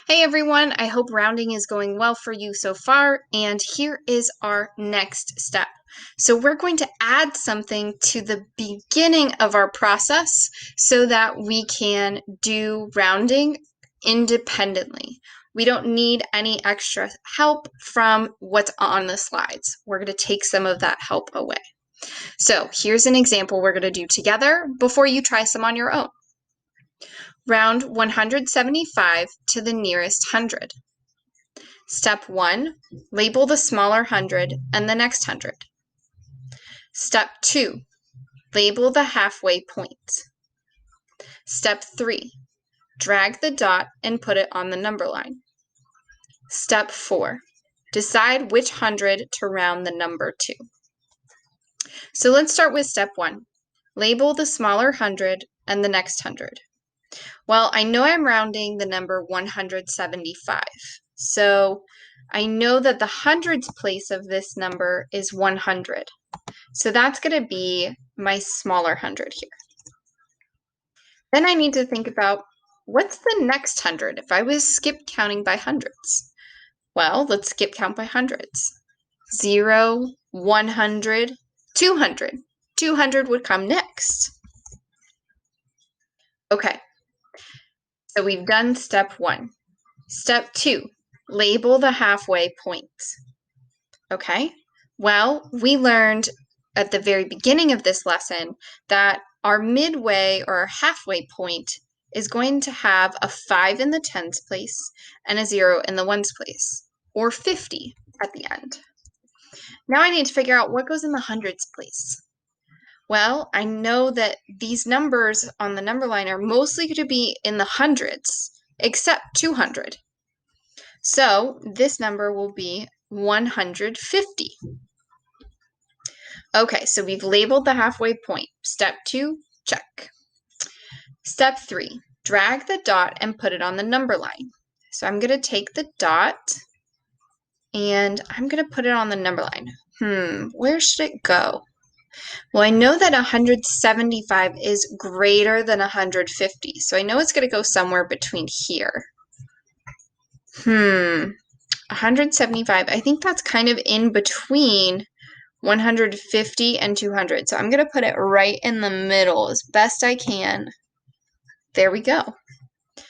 Hey everyone, I hope rounding is going well for you so far, and here is our next step. So we're going to add something to the beginning of our process so that we can do rounding independently. We don't need any extra help from what's on the slides. We're going to take some of that help away. So here's an example we're going to do together before you try some on your own. Round 175 to the nearest hundred. Step 1, label the smaller hundred and the next hundred. Step 2, label the halfway point. Step 3, drag the dot and put it on the number line. Step 4, decide which hundred to round the number to. So let's start with step 1. Label the smaller hundred and the next hundred. Well, I know I'm rounding the number 175. So I know that the hundreds place of this number is 100. So that's going to be my smaller hundred here. Then I need to think about what's the next hundred if I was skip counting by hundreds. Well, let's skip count by hundreds. 0, 100, 200. 200 would come next. Okay, so we've done step 1. Step 2, label the halfway point. Okay, well, we learned at the very beginning of this lesson that our midway or our halfway point is going to have a 5 in the tens place and a 0 in the ones place, or 50 at the end. Now I need to figure out what goes in the hundreds place. Well, I know that these numbers on the number line are mostly going to be in the hundreds, except 200. So this number will be 150. Okay, so we've labeled the halfway point. Step 2, check. Step 3, drag the dot and put it on the number line. So I'm going to take the dot and I'm going to put it on the number line. Where should it go? Well, I know that 175 is greater than 150, so I know it's going to go somewhere between here. 175, I think that's kind of in between 150 and 200. So I'm going to put it right in the middle as best I can. There we go.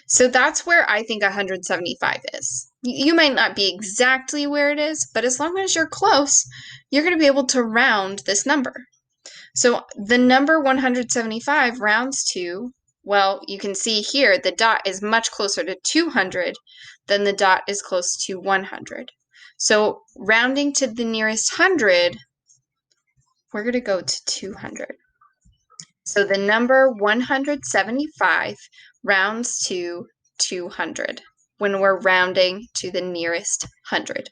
So that's where I think 175 is. You might not be exactly where it is, but as long as you're close, you're going to be able to round this number. So the number 175 rounds to, well, you can see here the dot is much closer to 200 than the dot is close to 100. So rounding to the nearest hundred, we're going to go to 200. So the number 175 rounds to 200 when we're rounding to the nearest hundred.